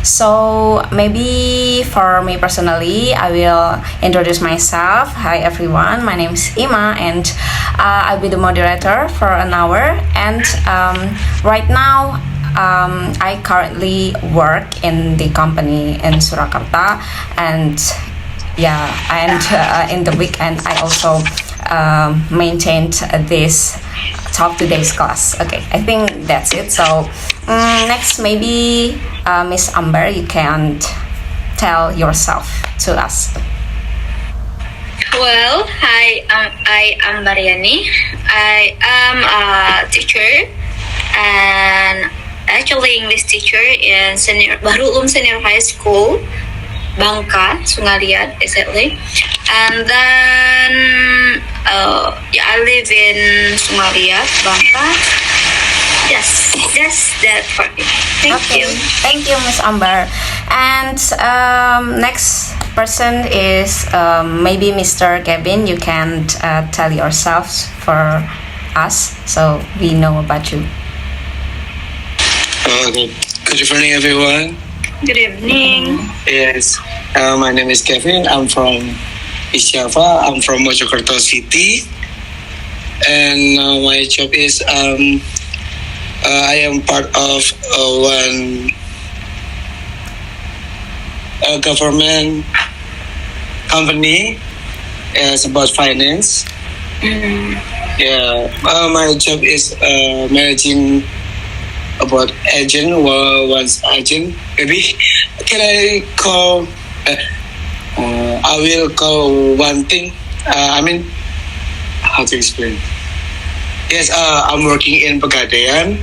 So maybe for me personally, I will introduce myself. Hi everyone, my name is Ima, and I'll be the moderator for an hour. And right now, I currently work in the company in Surakarta, and yeah, and in the weekend I also maintained this Talk Today's class. Okay, I think that's it. So next, maybe Miss Amber, you can tell yourself to us. Well, hi, I am Mariani. I am a teacher and actually English teacher in Bahru Ulum Senior High School, Bangka, Sungai exactly. And then I live in Sungai Bangka. Yes, that's that for me. Thank you. Thank you, Miss Amber. And next person is maybe Mr. Kevin. You can tell yourselves for us so we know about you. Good evening, everyone. Good evening. Yes, my name is Kevin. I'm from East Java. I'm from Mojokerto City, and my job is I am part of one government company. It's about finance. Yeah, my job is managing about agent or one's agent. Maybe can I call? I will call one thing. I mean, how to explain? Yes, I'm working in Pegadaian.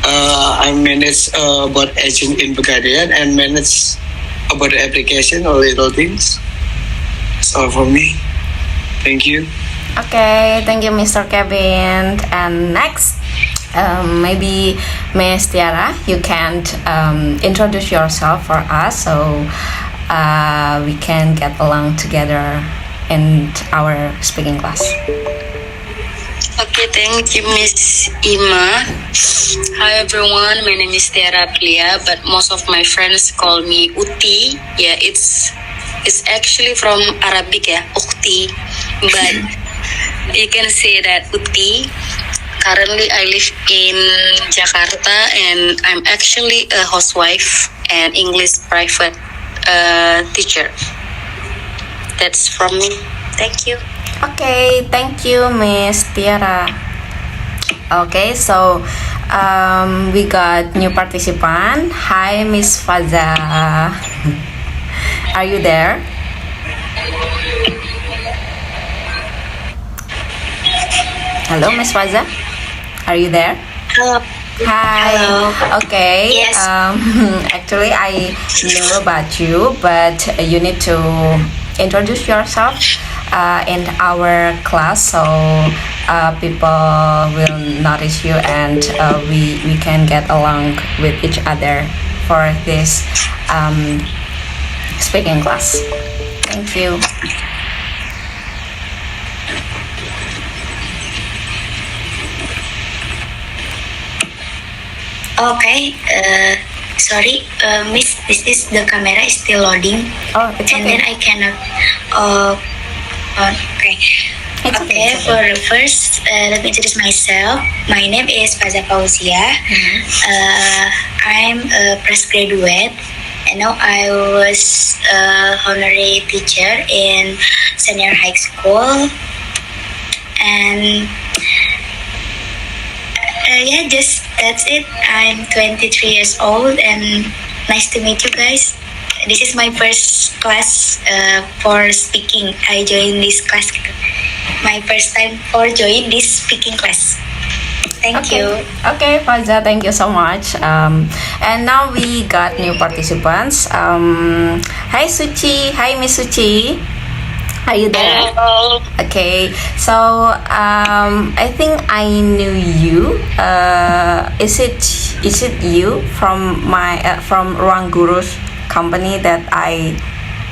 I manage about agent in Pegadaian and manage about the application or little things. That's all for me. Thank you. Okay, thank you, Mr. Kevin. And next, maybe Miss Tiara, you can introduce yourself for us so we can get along together in our speaking class. Okay, thank you, Miss Ima. Hi everyone, my name is Tiara Plia, but most of my friends call me Uti. Yeah, it's actually from Arabic, yeah, Ukti, but you can say that Uti. Currently, I live in Jakarta, and I'm actually a housewife and English private teacher. That's from me. Thank you. Okay, thank you, Miss Tiara. Okay, so we got new participant. Hi, Miss Faza. Are you there? Hello, Miss Faza. Are you there? Hello. Hi. Hello. Okay. Yes. Actually, I know about you, but you need to introduce yourself in our class so people will notice you and we can get along with each other for this speaking class. Thank you. Okay. Sorry, Miss. This is the camera is still loading, Oh, it's and then okay. I cannot. Okay. It's okay. Okay, It's for okay. the first, let me introduce myself. My name is Faza Fauzia. I'm a fresh graduate, and now I was honorary teacher in senior high school. And yeah, just that's it. I'm 23 years old, and nice to meet you guys. This is my first class for speaking. I joined this class. My first time for join this speaking class. Thank you. Okay, Faza, thank you so much. And now we got new participants. Hi, Suci. Hi, Miss Suci. Are you there? Hello. Okay, so I think I knew you. Is it you from my from Ruang Guru's company that I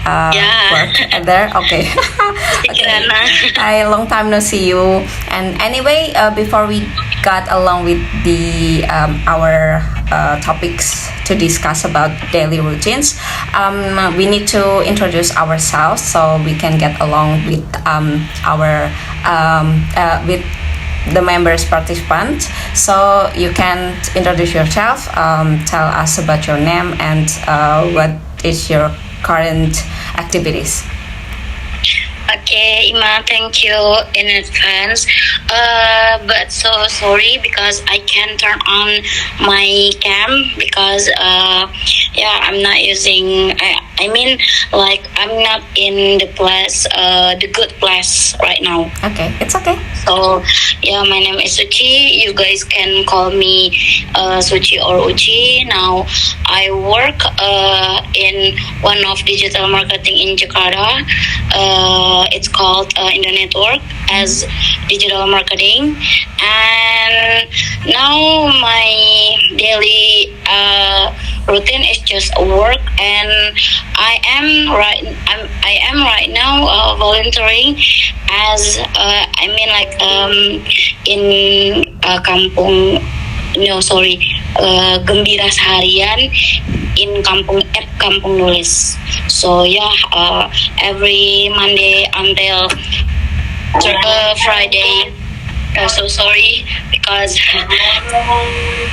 Yeah. work there? Okay. Okay. Kirana. I long time no see you. And anyway, before we got along with the our topics to discuss about daily routines. We need to introduce ourselves so we can get along with our with the members participant. So you can introduce yourself, tell us about your name and what is your current activities. Okay, Ima, thank you in advance. But so sorry because I can't turn on my cam because I'm not using. I mean, like I'm not in the place, the good place right now. Okay, it's okay. So yeah, my name is Suci. You guys can call me Suci or Uci. Now I work in one of digital marketing in Jakarta. It's called Indo Network as digital marketing, and now my daily routine is just work, and I am right now volunteering as in kampung Gembira Seharian in Kampung Nulis. So every Monday until Friday. So sorry because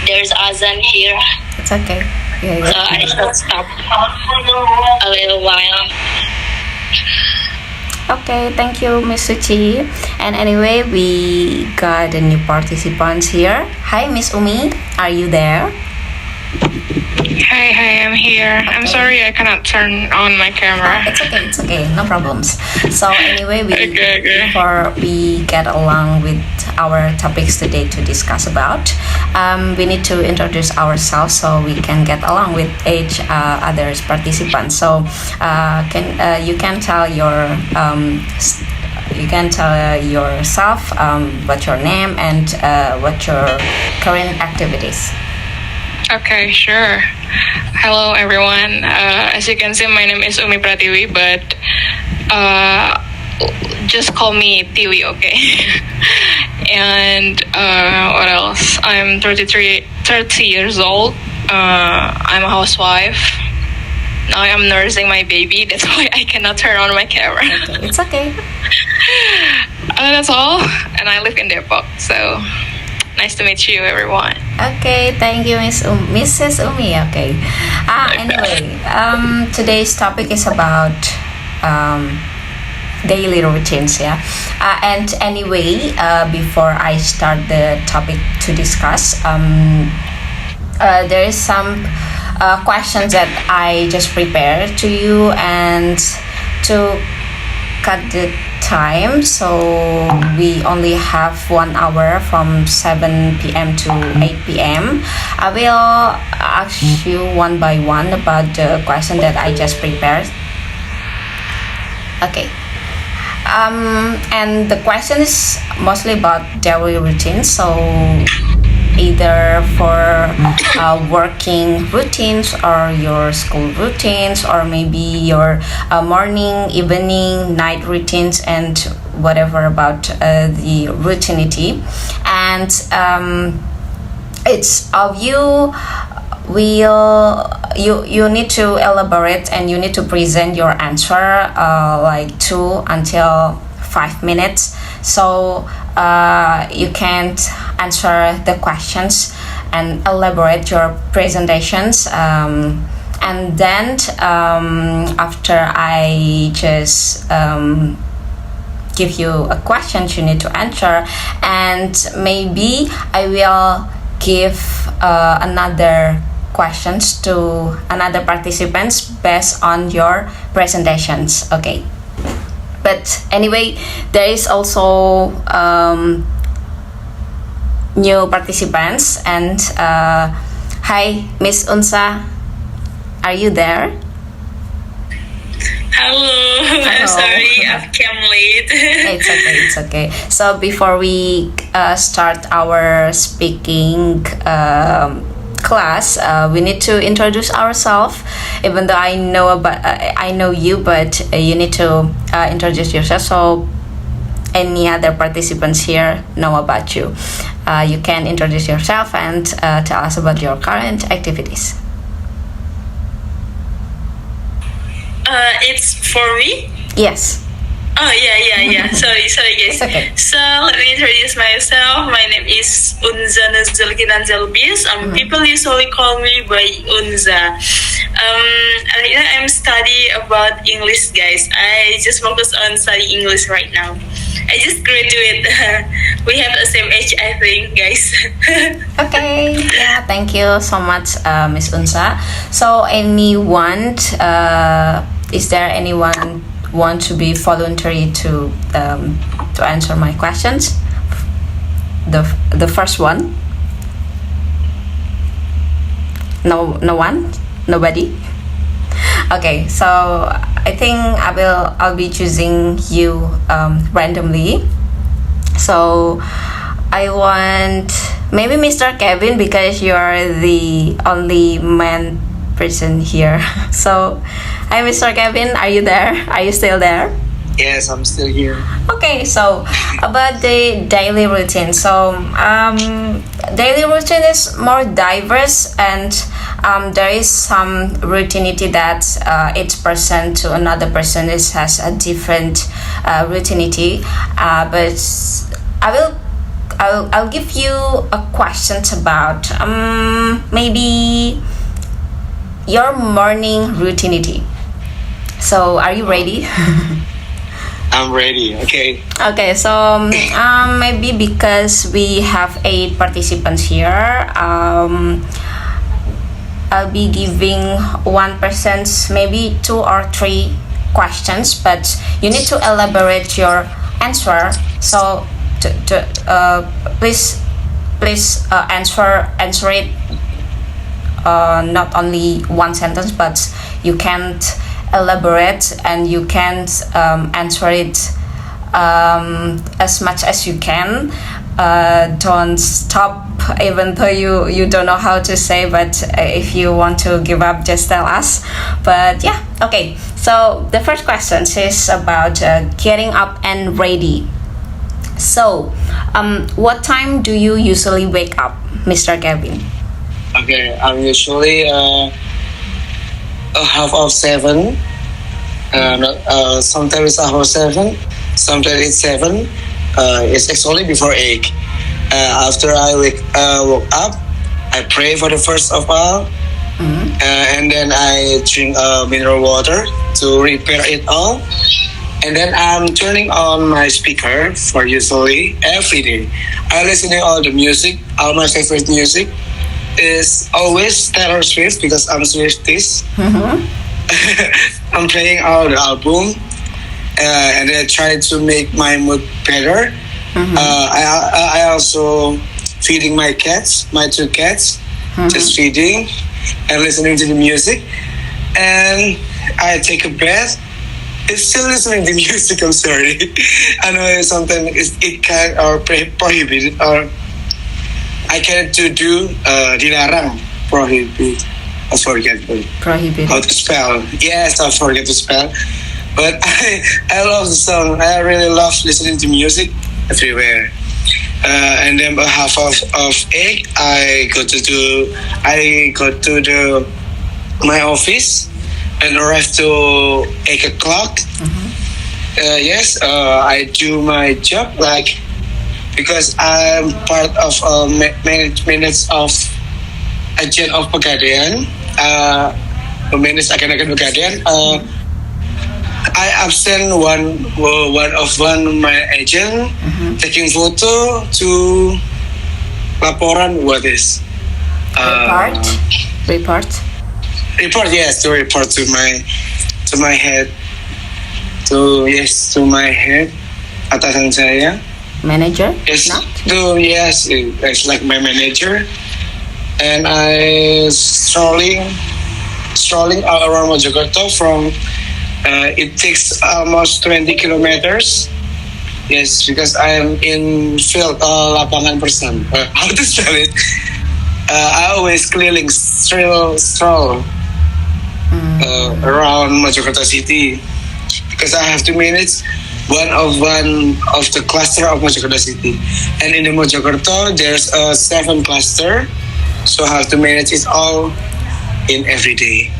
there's azan here. It's okay. Yeah. So I should stop a little while. Okay, thank you, Miss Suci. And anyway, we got a new participants here. Hi, Miss Umi. Are you there? Hi, I'm here. I'm sorry I cannot turn on my camera. It's okay, no problems. So anyway, Okay. before we get along with our topics today to discuss about, we need to introduce ourselves so we can get along with each other's participants. So you can tell yourself what your name and what your current activities. Okay, sure. Hello, everyone. As you can see, my name is Umi Pratiwi, but just call me Tiwi, okay? And what else? I'm 30 years old. I'm a housewife. Now I'm nursing my baby. That's why I cannot turn on my camera. Okay, it's okay. That's all. And I live in Depok, so nice to meet you, everyone. Okay, thank you, Mrs. Umi. Okay. Anyway, today's topic is about daily routines. Yeah. And anyway, before I start the topic to discuss, there is some questions that I just prepared to you, and to cut the time, so we only have 1 hour from 7 p.m. to 8 p.m. I will ask you one by one about the question that I just prepared. Okay. And the question is mostly about daily routines, so either for working routines or your school routines, or maybe your morning, evening, night routines, and whatever about the routinity. And it's of you. You need to elaborate and you need to present your answer like 2 until 5 minutes. So you can't answer the questions and elaborate your presentations, and then after I just give you a question you need to answer, and maybe I will give another questions to another participants based on your presentations. Okay. But anyway, there is also new participants, and hi, Miss Unsa, are you there? Hello. I'm sorry I came late. It's okay. So before we start our speaking class, we need to introduce ourselves. Even though I know you, but you need to introduce yourself so any other participants here know about you. you can introduce yourself and tell us about your current activities. It's for me. Yes. Oh yeah. Sorry guys. It's okay. So let me introduce myself. My name is Unza Nazalkinan Zelbis. People usually call me by Unza. Right now I'm studying about English, guys. I just focus on studying English right now. I just graduate. We have the same age, I think, guys. Okay. Yeah. Thank you so much, Miss Unsa. So, is there anyone want to be voluntary to answer my questions? The first one. No one. Nobody. Okay, so I think I'll be choosing you randomly. So I want maybe Mr. Kevin because you're the only man person here. So hi Mr. Kevin, are you there? Are you still there? Yes, I'm still here. Okay, so about the daily routine. So daily routine is more diverse, and there is some routinity that each person to another person has a different routinity. But I'll give you a questions about maybe your morning routinity. So are you ready? I'm ready. Okay. Okay, so maybe because we have 8 participants here, I'll be giving one person's maybe 2 or 3 questions, but you need to elaborate your answer. So please answer it not only one sentence, but you can't elaborate and you can't answer it as much as you can. Don't stop even though you don't know how to say, but if you want to give up, just tell us. But yeah, okay, so the first question is about getting up and ready. So what time do you usually wake up, Mr. Kevin? Okay, I'm usually 7:30. Sometimes it's 7:30. Sometimes it's 7. It's actually before 8. After I woke up, I pray for the first of all, and then I drink mineral water to repair it all. And then I'm turning on my speaker for usually every day. I listen to all the music. All my favorite music is always Taylor Swift because I'm Swifties. I'm playing all the album, and I try to make my mood better. I also feeding my cats, my 2 cats, just feeding and listening to the music, and I take a bath. It's still listening to music. I'm sorry. I know sometimes it can or prohibited or I can't do dilarang, prohibit. I forget Prohibited. how to spell. Yes, I forget to spell. But I love the song. I really love listening to music everywhere. And then about 8:30, I go to my office and arrive to 8 o'clock. Yes, I do my job because I'm part of management of agent of Pegadaian. Manage agen-agen Pegadaian. I absent one of my agent taking photo to laporan what is Report. Yes, to report to my head to my head atasan saya. Manager? Yes, Not? it's like my manager, and I strolling all around Mojokerto from. It takes almost 20 kilometers. Yes, because I am in field lapangan person. How to spell it? I always clearly stroll around Mojokerto city because I have to manage one of the cluster of Mojokerto city. And in the Mojokerto, there's a 7 cluster, so I have to manage it all in every day.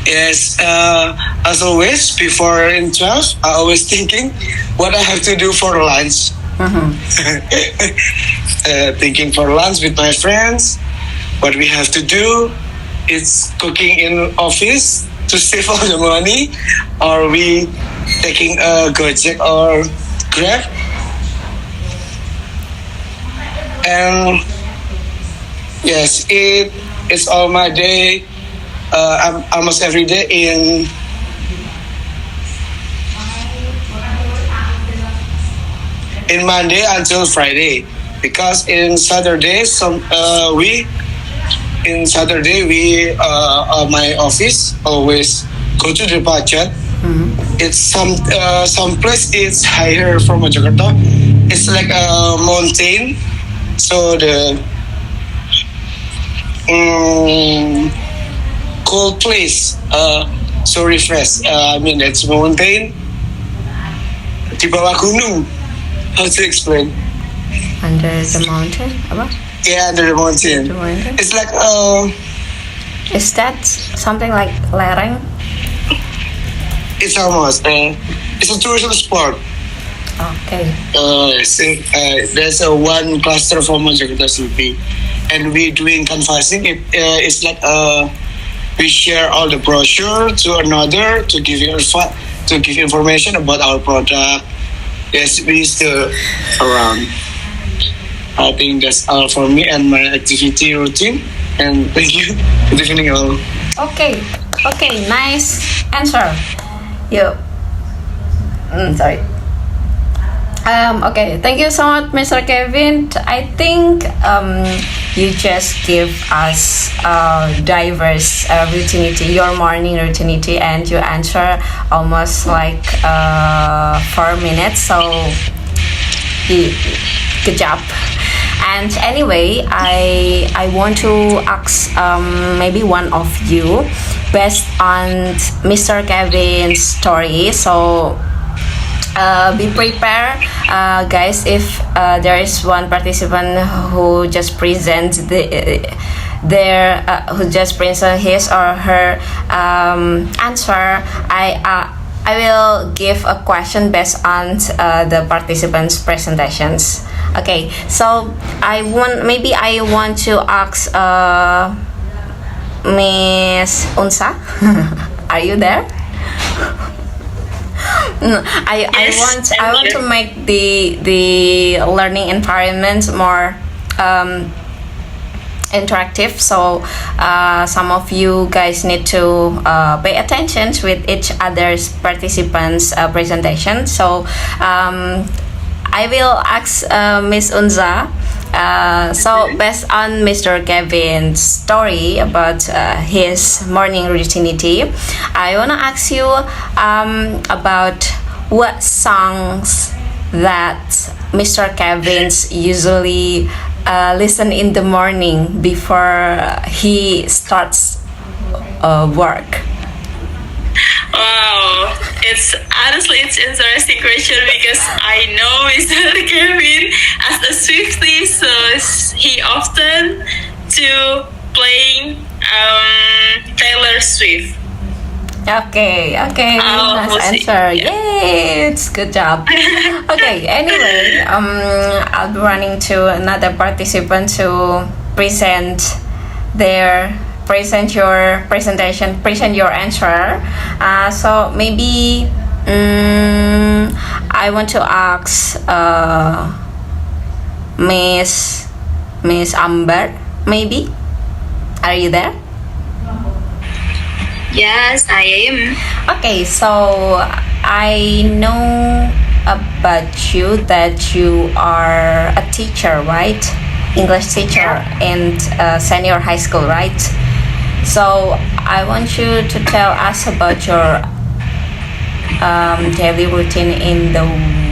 Yes, as always, before in 12, I always thinking what I have to do for lunch. Thinking for lunch with my friends, what we have to do. It's cooking in office to save all the money, or we taking a Gojek or Grab. And yes, it's all my day. I'm almost every day in Monday until Friday, because in Saturday we my office always go to the budget. It's some place it's higher from Jakarta. It's like a mountain, so the cold place. So refresh. I mean, it's mountain di bawah gunung. How to explain? Under the mountain, apa? Yeah, under the mountain. The mountain. It's like Is that something like lereng? it's almost it's a tourism spot. Okay. There's a one cluster for Jakarta City, and we doing canvassing. It's like we share all the brochure to another to give information about our product. Yes, we still around. I think that's all for me and my activity routine. And thank you. Good evening, all. Okay, nice answer. You. Sorry. Okay, thank you so much, Mr. Kevin. I think you just give us diverse routinity, your morning routinity, and you answer almost like 4 minutes. So, good job. And anyway, I want to ask maybe one of you based on Mr. Kevin's story. So be prepared, guys. If there is one participant who just presents who just present his or her answer, I will give a question based on the participants' presentations. Okay, so I want to ask Miss Unsa. Are you there? Yes, I want to make the learning environment more interactive, so some of you guys need to pay attention with each other's participants presentation. So I will ask Miss Unza. So based on Mr. Kevin's story about his morning routinity, I wanna ask you about what songs that Mr. Kevin's usually listen in the morning before he starts work. Wow, it's interesting question because I know Mr. Kevin as a Swiftie, so he often to playing Taylor Swift. Okay, nice answer. Yay, it's good job. Okay, anyway, I'll be running to another participant to present your presentation, present your answer. So maybe I want to ask Miss Amber, maybe. Are you there? Yes, I am. Okay, so I know about you that you are a teacher, right? English teacher in senior high school, right? So I want you to tell us about your daily routine in the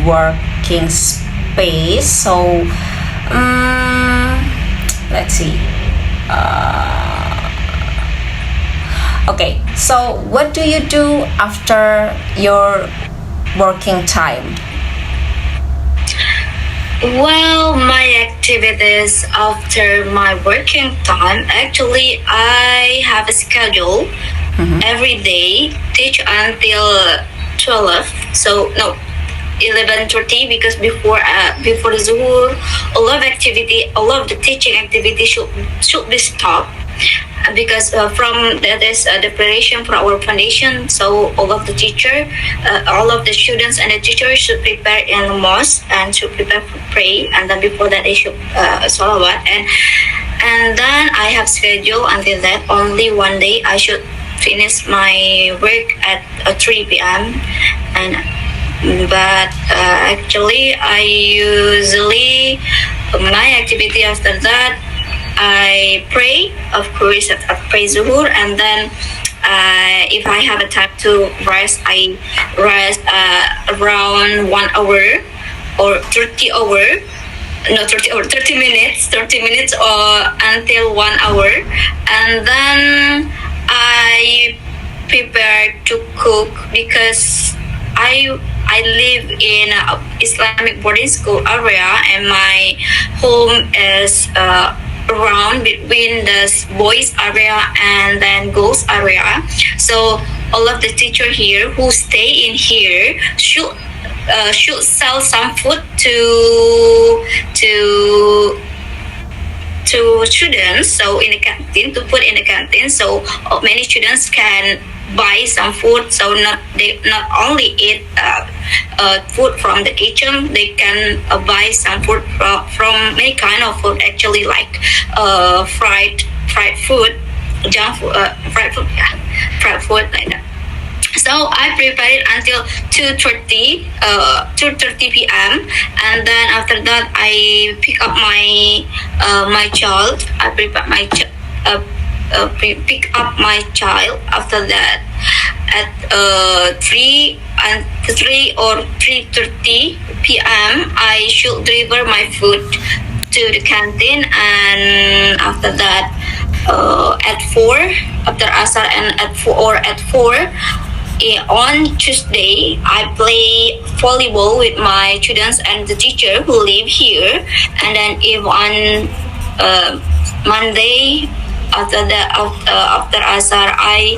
working space. So let's see. Okay, so what do you do after your working time? Well, my activities after my working time, actually, I have a schedule every day, teach until 12. So, no, 11:30, because before the Zuhur, a lot of the teaching activity should be stopped. Because from that is the preparation for our foundation, so all of the students and the teachers should prepare in the mosque and should prepare for pray, and then before that they should salawat, and then I have schedule until that only one day I should finish my work at 3 p.m. But actually I usually my activity after that, I pray, of course, I pray Zuhur, and then if I have a time to rest, I rest around 1 hour or 30 minutes or until 1 hour, and then I prepare to cook because I live in a Islamic boarding school area, and my home is around between the boys area and then girls area. So all of the teacher here who stay in here should sell some food to students, so in the canteen, to put in the canteen, so many students can buy some food, so they not only eat food from the kitchen, they can buy some food from many kind of food, actually, like fried food, junk food, fried food like that. So I prepared it until 2:30 p.m. and then after that I pick up my child. I prepare pick up my child. After that, at 3 or 3:30 p.m. I should deliver my food to the canteen, and after that at 4 after Asar, and at 4 on Tuesday, I play volleyball with my students and the teacher who live here. And then if on Monday after Asar, I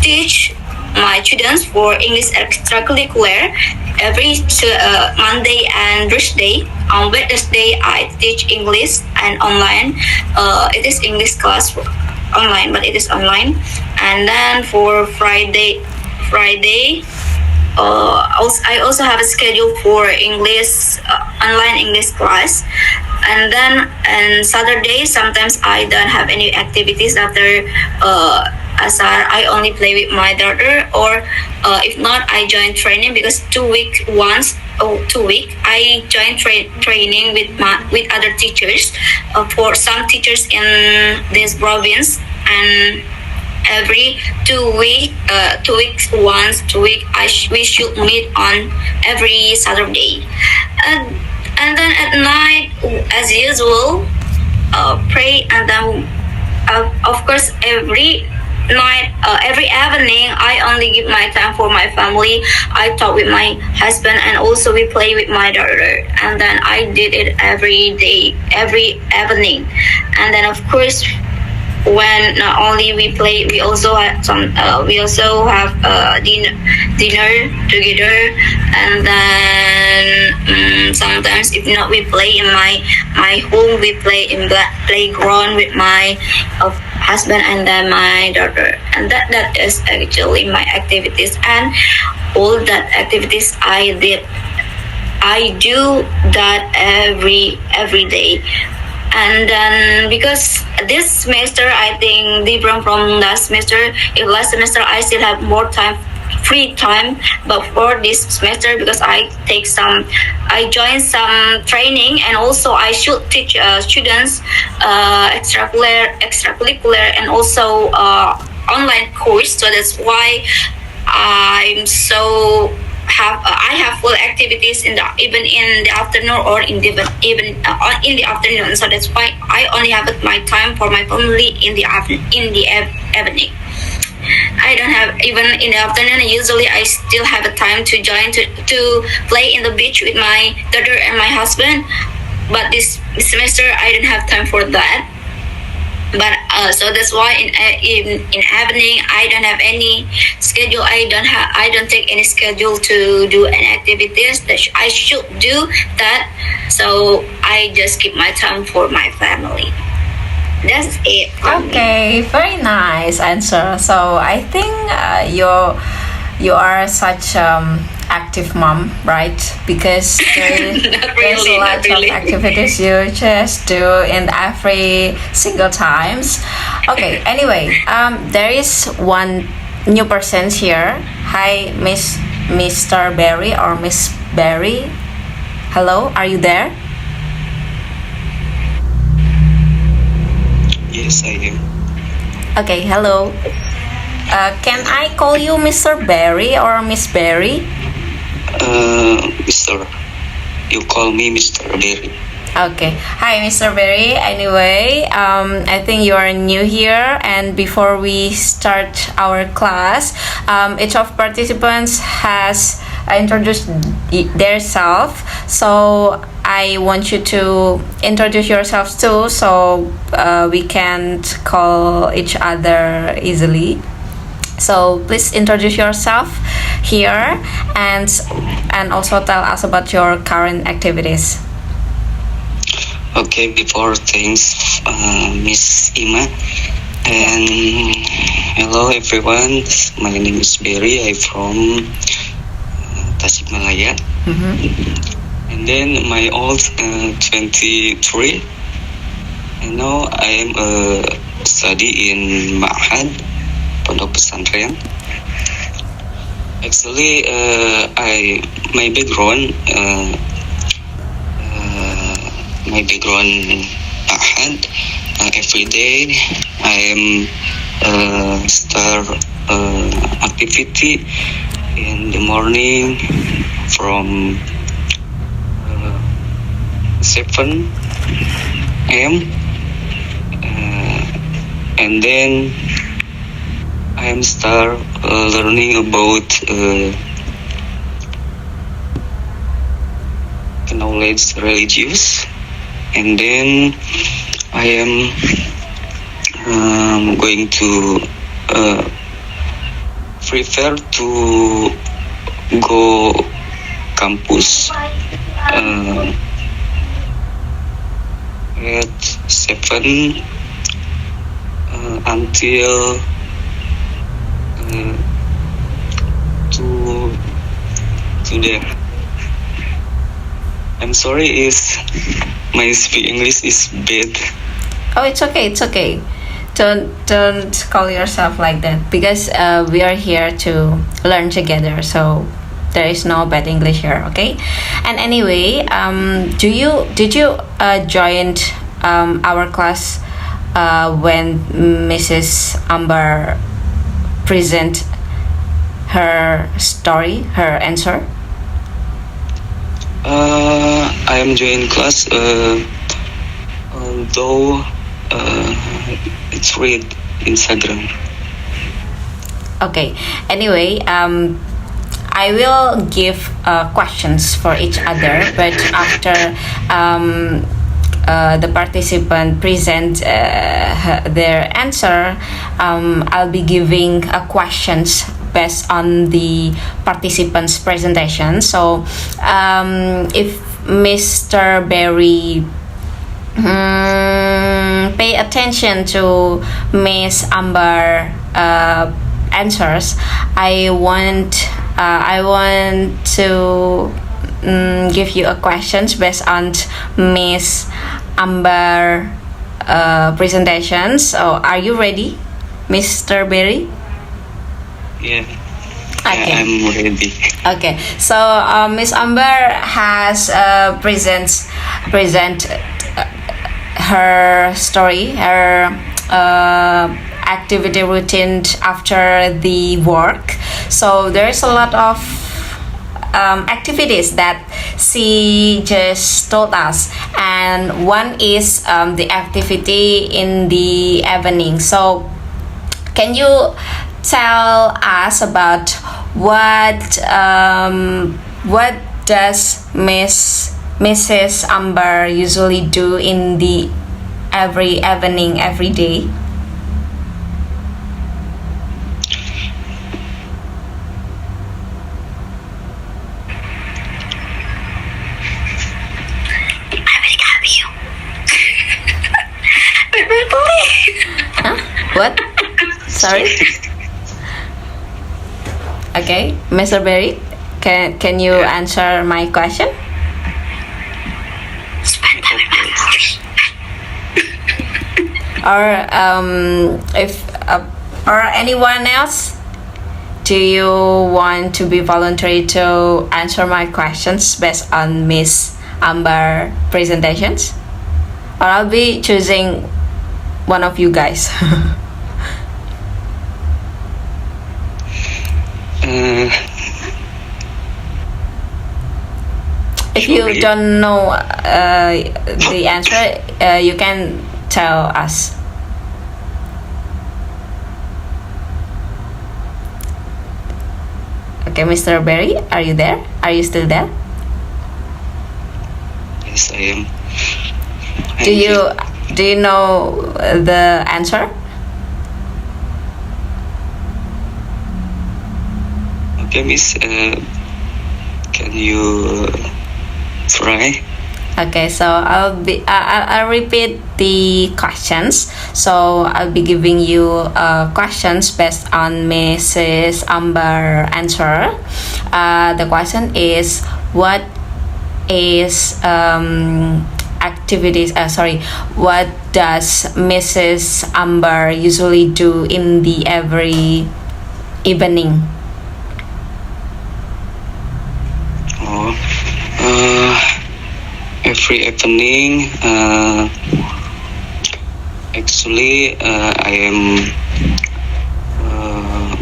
teach my students for English extracurricular every Monday and Thursday. On Wednesday, I teach English and online. It is English class online, but it is online. And then for Friday, I also have a schedule for English online English class. And then on Saturday, sometimes I don't have any activities after Asar. I only play with my daughter, or if not, I join training, because 2 weeks I join training with other teachers for some teachers in this province. And every 2 weeks we should meet on every Saturday. And then at night, as usual, pray. And then of course every night, every evening, I only give my time for my family. I talk with my husband, and also we play with my daughter. And then I did it every day, every evening. And then of course, when not only we play, we also have dinner together. And then sometimes, if not, we play in my home. We play in playground with my husband and then my daughter. And that is actually my activities, and all that activities I do that every day. And then because this semester, I think different from last semester. If last semester I still have more time, free time, but for this semester, because I joined some training, and also I should teach students extracurricular and also online course. So that's why I have full activities even in the afternoon, or even in the afternoon. So that's why I only have my time for my family in the evening. I don't have have, even in the afternoon, usually I still have a time to join to play in the beach with my daughter and my husband. But this semester I don't have time for that. But so that's why in evening I don't have any schedule. I don't take any schedule to do any activities that I should do that. So I just keep my time for my family. That's it. Okay, very nice answer. So I think you are such active mom, right? Because there's really, a lot not really. of activities you just do in every single times. Okay. Anyway, there is one new person here. Hi, Mr. Berry or Miss Berry. Hello, are you there? Yes, I am. Okay, hello. Can I call you Mr. Berry or Miss Berry? Mr. You call me Mr. Berry. Okay. Hi, Mr. Berry. Anyway, I think you are new here, and before we start our class, each of participants has introduced themselves. So I want you to introduce yourselves too, so we can't call each other easily. So please introduce yourself here and also tell us about your current activities. Okay, before thanks, Miss Ima. And hello everyone, my name is Berry. I'm from Tasikmalaya. And then my old 23. And now I am study in Ma'had, Pondok Pesantren. Actually, my background Ma'had. Every day I am start activity in the morning from 7 a.m. And then I am start learning about knowledge religious, and then I am going to prefer to go campus at 7 until to there. I'm sorry, is my speak English is bad. Oh, it's okay. It's okay. Don't call yourself like that, because we are here to learn together. So there is no bad English here, okay? And anyway, did you join our class when Mrs. Amber present her story, her answer? I am joining class, although it's read Instagram. Okay. Anyway, I will give questions for each other, but after the participant present their answer, I'll be giving questions based on the participants' presentation. So, if Mr. Berry pay attention to Miss Amber answers, I want to give you a questions based on Miss Amber presentations. So are you ready, Mr. Berry? Yeah. Okay. Yeah, I'm ready. Okay, so Miss Amber has present her story, her activity routine after the work. So there's a lot of activities that she just told us, and one is the activity in the evening. So can you tell us about what does Mrs. Amber usually do in the every evening, every day? Huh? What? Sorry. Okay, Mr. Berry, can you answer my question? Or if or anyone else, do you want to be voluntary to answer my questions based on Miss Amber presentations? Or I'll be choosing one of you guys. If you don't know the answer, you can tell us. Okay, Mr. Berry, are you there? Are you still there? Yes, I am. Do you know the answer? Okay, Miss. Can you try? Okay, so I'll repeat the questions. So I'll be giving you questions based on Mrs. Amber answer. The question is, what is activities? What does Mrs. Amber usually do in the every evening? Every evening, actually, I am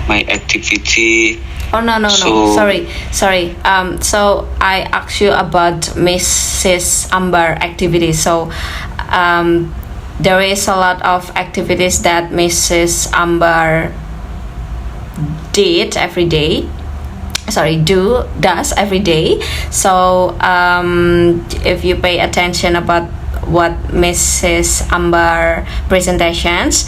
my activity. Oh no, sorry. So I asked you about Mrs. Amber activities. So there is a lot of activities that Mrs. Amber does every day. So if you pay attention about what Mrs. Amber presentations,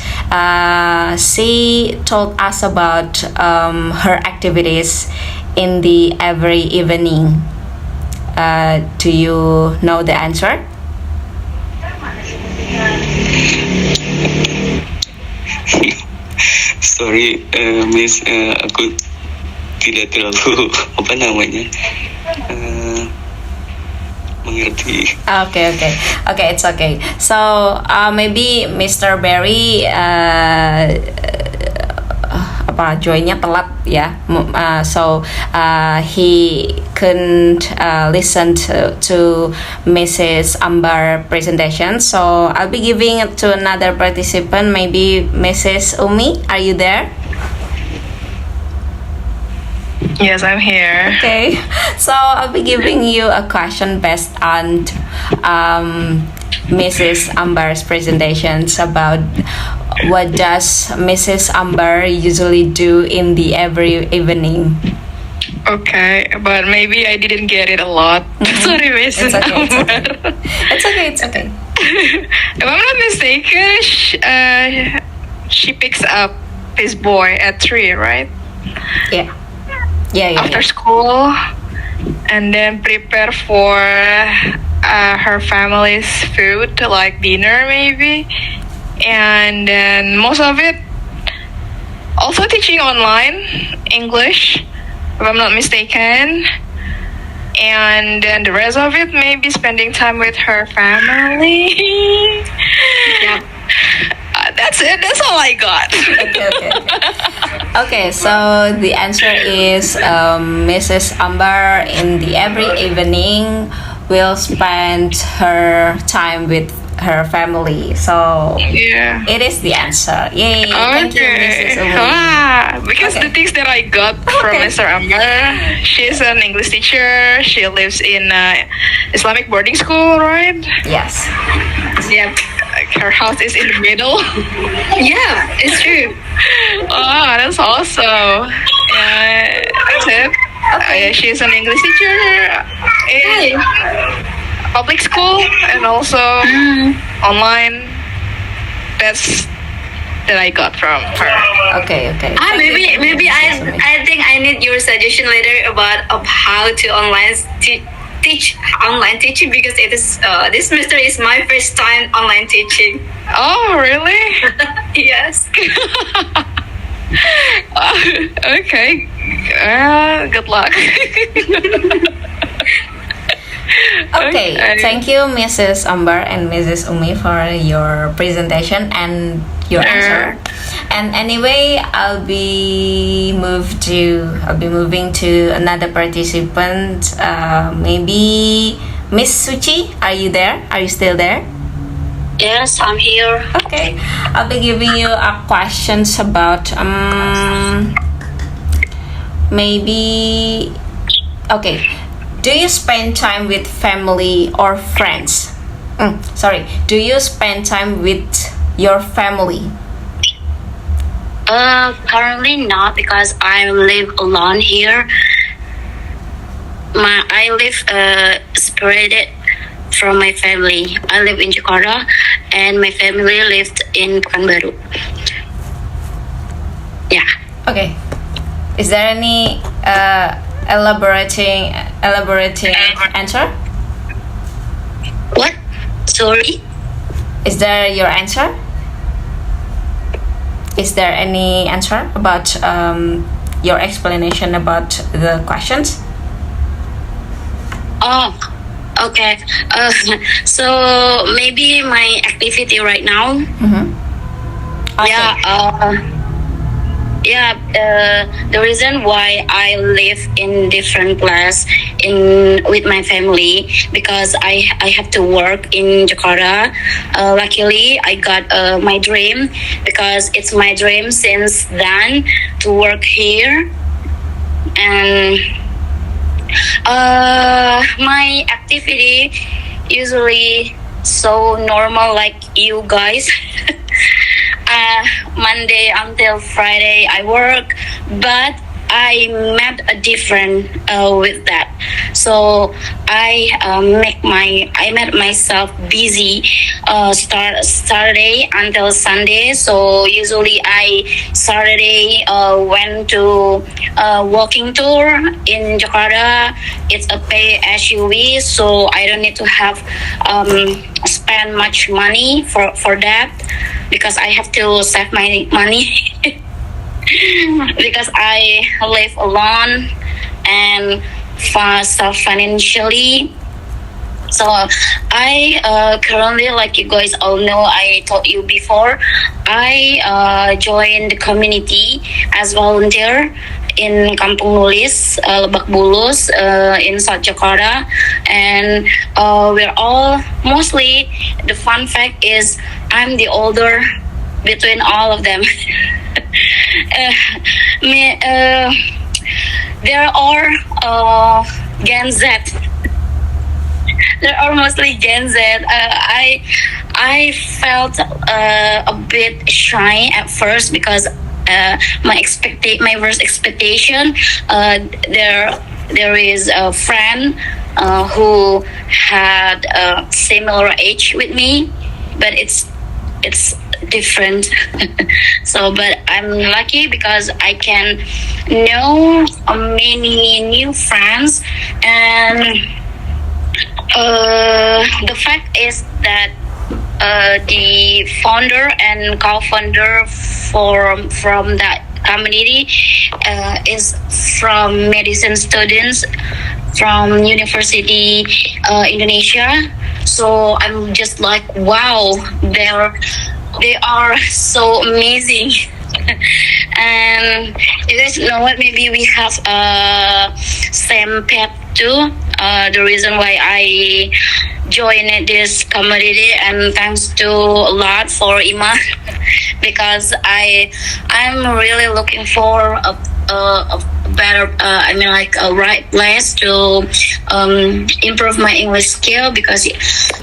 she told us about her activities in the every evening. Do you know the answer? Sorry, Miss, aku tidak terlalu mengerti. Okay, it's okay. So maybe Mr. Berry joinnya telat ya. So he couldn't listen to Mrs. Amber presentation. So I'll be giving it to another participant. Maybe Mrs. Umi, are you there? Yes, I'm here. Okay, so I'll be giving you a question based on Mrs. Amber's presentations about what does Mrs. Amber usually do in the every evening. Okay, but maybe I didn't get it a lot. Sorry, Mrs. Amber. It's okay. If I'm not mistaken, she picks up this boy at 3, right? Yeah. After school, and then prepare for her family's food, like dinner maybe, and then most of it also teaching online English, if I'm not mistaken, and then the rest of it maybe spending time with her family. Yep. That's it. That's all I got. Okay, so the answer is Mrs. Amber in the every evening will spend her time with her family. So Yeah. it is the answer. Yay! Thank you, Mrs. Umi. Because Okay. the things that I got from Mr. Amber, she's an English teacher. She lives in Islamic boarding school, right? Yes. Yep. her house is in the middle. Yeah, it's true. Oh, that's awesome. Yeah, that's it. She's an English teacher in public school and also online. That's that I got from her. Okay. Maybe I think I need your suggestion later about of how to teach online teaching, because it is this semester is my first time online teaching. Oh, really? Yes. Okay. Good luck. Okay, thank you, Mrs. Ambar and Mrs. Umi, for your presentation and your answer. And anyway, I'll be moving to another participant. Maybe Miss Suchi, are you there? Are you still there? Yes, I'm here. Okay, I'll be giving you questions about maybe. Okay. Do you spend time with family or friends? Do you spend time with your family? Currently not, because I live alone here. I live separated from my family. I live in Jakarta, and my family lived in Pekanbaru. Yeah. Okay. Is there any elaborating answer? What? Sorry? Is there your answer? Is there any answer about your explanation about the questions? Oh, okay. So maybe my activity right now. Okay. The reason why I live in different place with my family, because I have to work in Jakarta. Luckily, I got my dream, because it's my dream since then to work here. And my activity usually so normal like you guys. Monday until Friday I work, but I met a different with that. So I made myself busy start Saturday until Sunday. So usually I Saturday went to walking tour in Jakarta. It's a pay SUV, so I don't need to have spend much money for that, because I have to save my money. Because I live alone and financially. So I currently, like you guys all know, I told you before, I joined the community as volunteer in Kampung Nulis, Lebak Bulus, in South Jakarta. And we're all, mostly, the fun fact is I'm the older between all of them. There are Gen Z. There are mostly Gen Z. I felt a bit shy at first, because my first expectation, there is a friend who had a similar age with me, but it's different. So, but I'm lucky because I can know many new friends. And the fact is that the founder and co-founder from that community is from medicine students from University Indonesia. So I'm just like, wow, they are so amazing. And you guys know what? Maybe we have same path too. The reason why I joined this community, and thanks to a lot for Ima, because I'm really looking for a better, I mean, like a right place to improve my English skill, because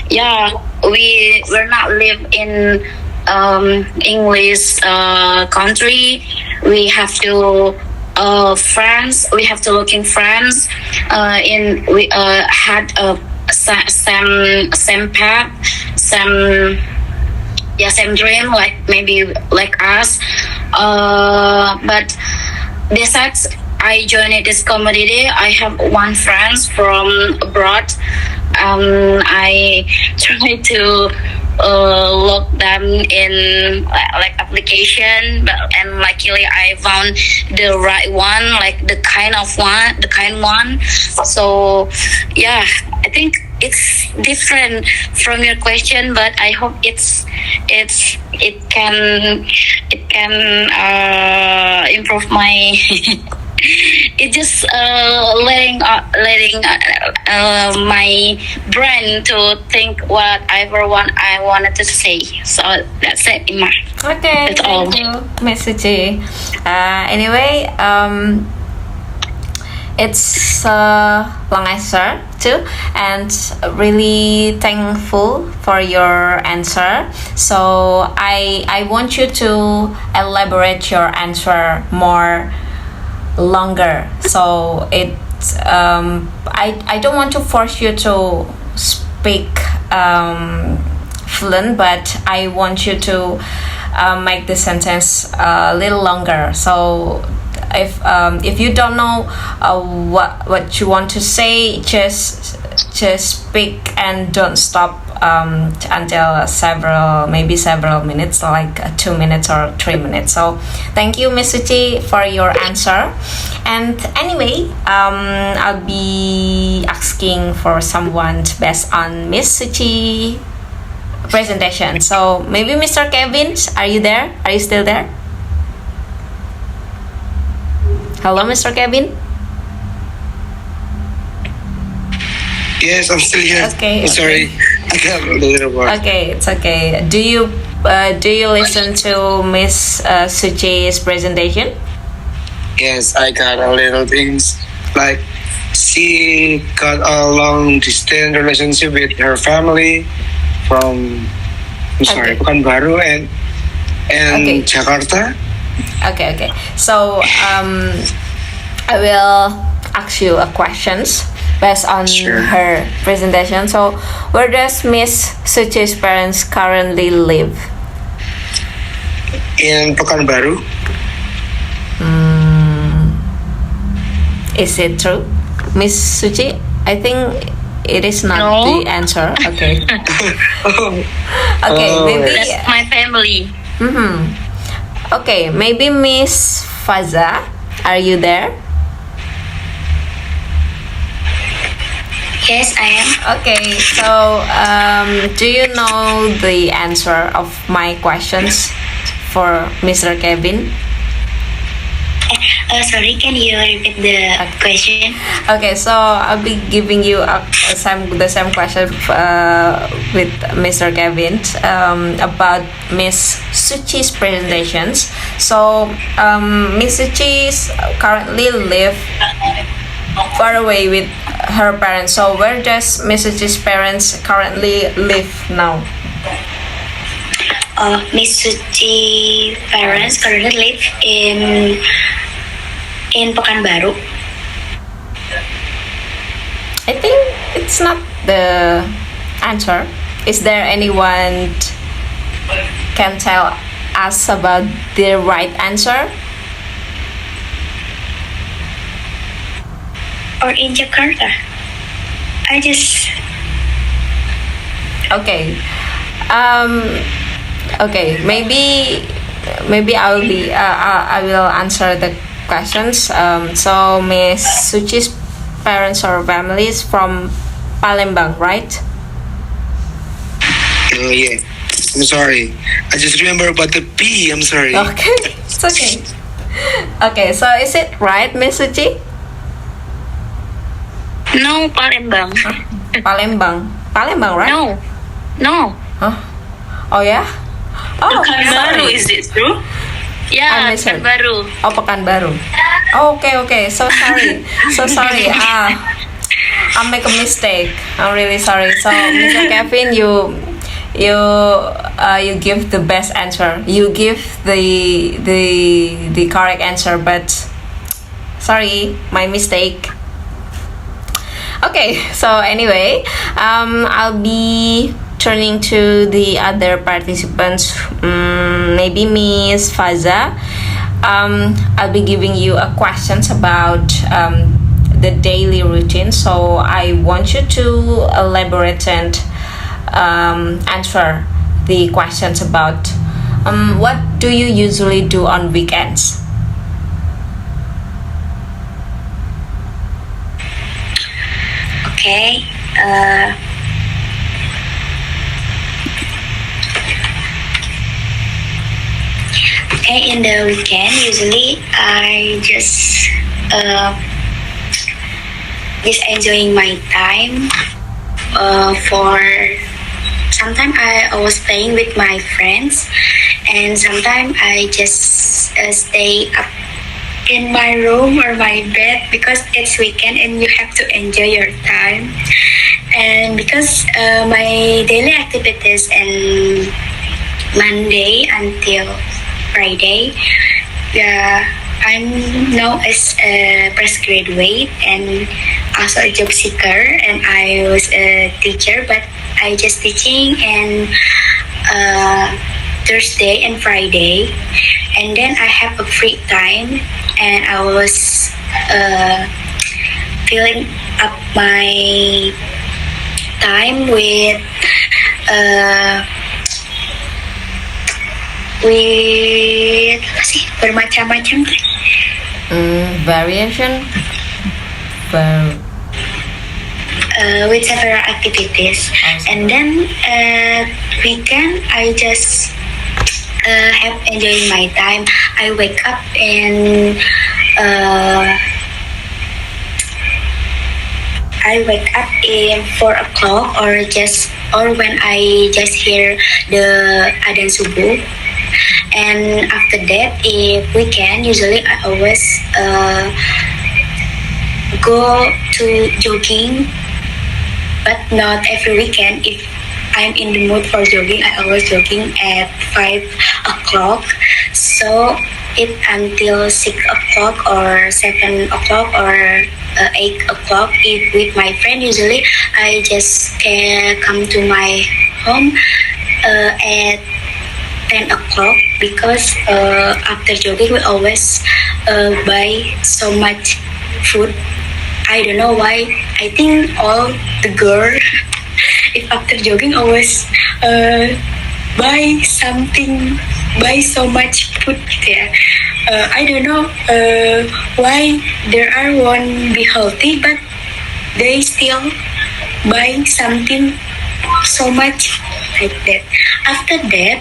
yeah, we're not live in English country. We have to we have to look in France. We had a same path, same dream, like maybe like us. But besides I joined this community, I have one friend from abroad. I try to look them in like application, but and luckily I found the right one, like the kind one. So yeah, I think it's different from your question, but I hope it can improve my it just letting my brain to think whatever I wanted to say. So that's it, Ima. Okay, That's all. thank you, Miss Suci. Anyway, it's a long answer too, and really thankful for your answer. So I want you to elaborate your answer more longer. So I don't want to force you to speak fluent, but I want you to make the sentence a little longer. So if you don't know what you want to say, just speak and don't stop until several minutes, like 2 minutes or 3 minutes. So thank you, Miss Suci, for your answer. And anyway, I'll be asking for someone based on Miss Suci presentation. So maybe Mr. Kevin, are you there? Are you still there? Hello, Mr. Kevin. Yes, I'm still here. Okay, I'm sorry. I got a little work. Okay, it's okay. Do you listen to Miss Suci's presentation? Yes, I got a little things like she got a long distance relationship with her family from Okay. Pekanbaru and Okay. Jakarta. Okay. So I will ask you a questions based on Sure. her presentation. So where does Miss Suci's parents currently live? In Pekanbaru. Is it true, Miss Suci? I think it is not No. the answer. Okay. Okay, Oh, maybe. That's my family. Okay, maybe Miss Faza, are you there? Yes, I am. Okay, so do you know the answer of my questions for Mr. Kevin? Sorry, can you repeat the question? Okay, so I'll be giving you the same question with Mr. Kevin about Miss Suci's presentations. So Miss Suci currently live far away with her parents. So where does Miss Suci's parents currently live now? Miss Suci parents currently live in Pekanbaru. I think it's not the answer. Is there anyone can tell us about the right answer? Or in Jakarta. I just Okay. Okay. Maybe I will answer the questions. So Miss Suci's parents or family is from Palembang, right? Oh yeah. I'm sorry. I just remember about the P. I'm sorry. Okay. It's okay. Okay. So is it right, Miss Suci? No, Palembang. Palembang, right? No. Huh? Oh yeah. Oh, Pekanbaru, sorry. is it true? Ya, I misheard. Pekanbaru. Oh, Pekanbaru. Oh, okay. So sorry. I make a mistake. I'm really sorry. So, Mr. Kevin, you give the best answer. You give the correct answer, but sorry, my mistake. Okay, so anyway, I'll be turning to the other participants. Maybe Miss Faza. I'll be giving you a questions about the daily routine. So I want you to elaborate and answer the questions about what do you usually do on weekends? Okay. Okay, in the weekend, usually I just enjoying my time. For sometimes I was playing with my friends, and sometimes I just stay up in my room or my bed because it's weekend and you have to enjoy your time. And because my daily activities and Monday until Friday, I'm now as a fresh graduate and also a job seeker, and I was a teacher, but I just teaching and Thursday and Friday, and then I have a free time, and I was filling up my time with apa sih, bermacam-macam Variation. with several activities. And then weekend I just have enjoying my time. I wake up and in 4 o'clock or when I just hear the adhan subuh. And after that, if weekend, usually I always go to jogging, but not every weekend. If I'm in the mood for jogging, I always jogging at 5 o'clock. So it until 6 o'clock or 7 o'clock or 8 o'clock. If with my friend, usually I just come to my home at 10 o'clock because after jogging we always buy so much food. I don't know why. I think all the girl if after jogging always buy so much food gitu ya. I don't know why there are one be healthy but they still buy something so much like that. After that,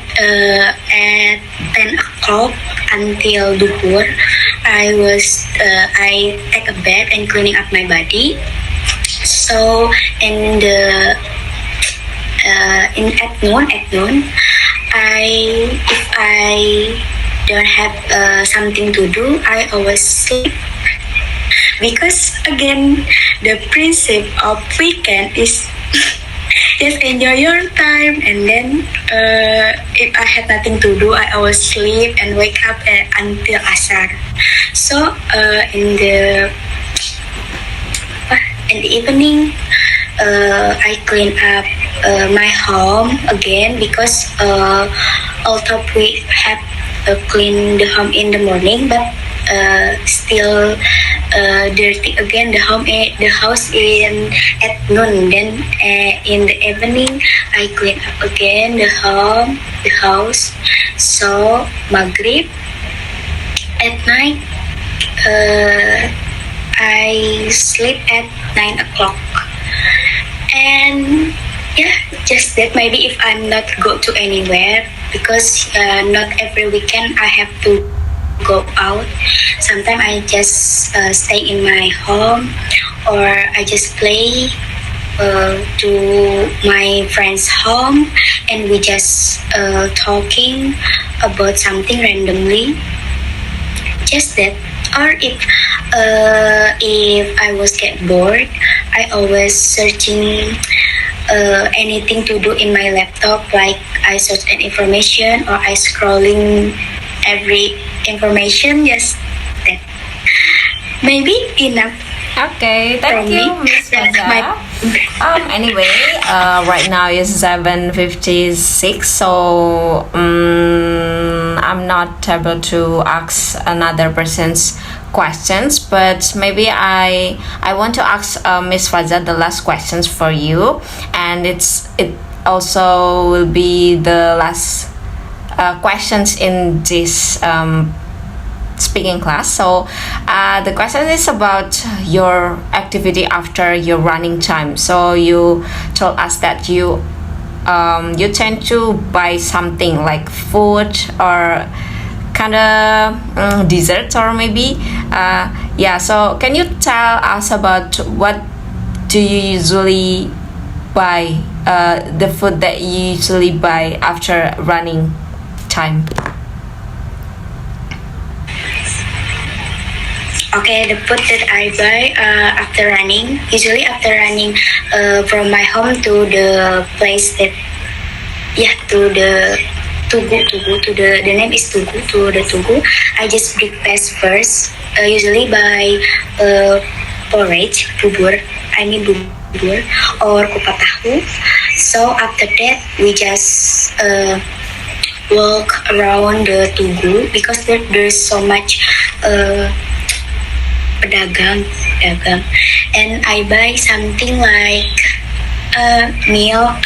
at 10 o'clock until duhur, I take a bath and cleaning up my body. So in at noon, if I don't have something to do, I always sleep. Because again, the principle of weekend is just enjoy your time, and then if I had nothing to do, I always sleep and wake up until asar. So in the evening, I clean up my home again because although we have cleaned the home in the morning, but still dirty again the house in at noon. Then in the evening I clean up again the house. So maghrib at night I sleep at 9 o'clock. And yeah, just that. Maybe if I'm not go to anywhere, because not every weekend I have to go out. Sometimes I just stay in my home, or I just play to my friend's home, and we just talking about something randomly. just that. Or if I was get bored, I always searching anything to do in my laptop, like I search an information or I scrolling every information. Yes, that maybe enough. Okay, thank From you, me. Miss That's Faza. Anyway, right now is 7:56, so I'm not able to ask another person's questions, but maybe I want to ask Miss Faza the last questions for you, and it also will be the last questions in this speaking class. So the question is about your activity after your running time. So you told us that you tend to buy something like food or kind of desserts, or maybe yeah. So can you tell us about what do you usually buy, the food that you usually buy after running time? Okay, the food that I buy after running, usually after running from my home to the place that, yeah, to the Tugu, to the name is Tugu, to the Tugu. I just breakfast first, usually by porridge, bubur, I mean bubur, or kupat tahu. So after that, we just walk around the Tugu because there's so much pedagang, and I buy something like milk.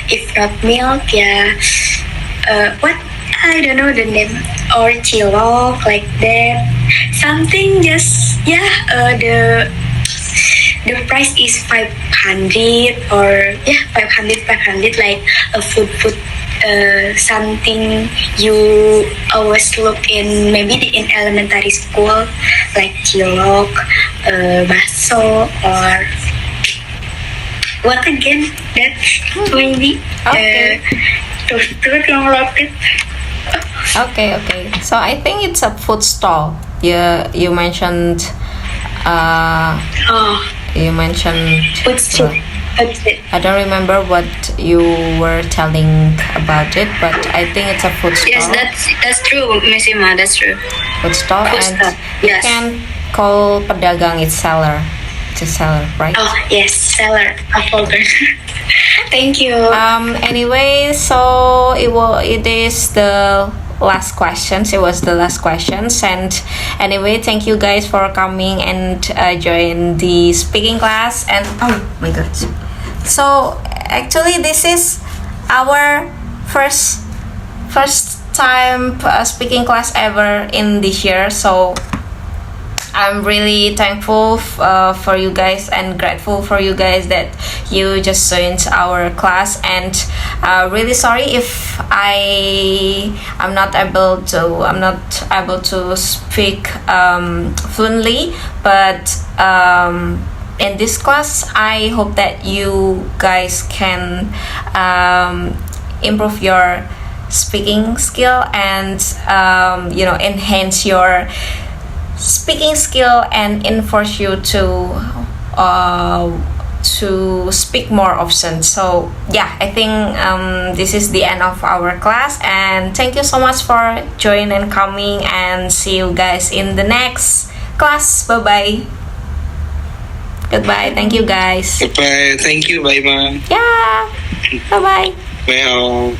If not milk, yeah, what, I don't know the name, or cilok, like that. Something just, yeah. The price is 500, or yeah, 500, like a food. Something you always look in, maybe in elementary school, like cilok, bakso, or what again? That maybe terus yang lapit. Okay. So I think it's a food stall. You mentioned. Oh, You mentioned. food street. I don't remember what you were telling about it, but I think it's a food stall. Yes, that's true, Miss Ima. That's true. Food stall, Food and stall, you yes. can call pedagang it's seller. It's a seller, right? Oh yes, seller. I forgot. Thank you. Anyway, so it is the last questions. It was the last questions, and anyway, thank you guys for coming and join the speaking class. And oh my god, so actually this is our first time speaking class ever in this year. So I'm really thankful for you guys and grateful for you guys that you just joined our class, and really sorry if I'm not able to speak fluently, but in this class I hope that you guys can improve your speaking skill and enhance your speaking skill and enforce you to speak more often. So yeah, I think this is the end of our class, and thank you so much for joining and coming, and see you guys in the next class. Bye bye. Goodbye. Thank you guys. Goodbye. Thank you. Bye, ma. Yeah. Bye bye. Bye all.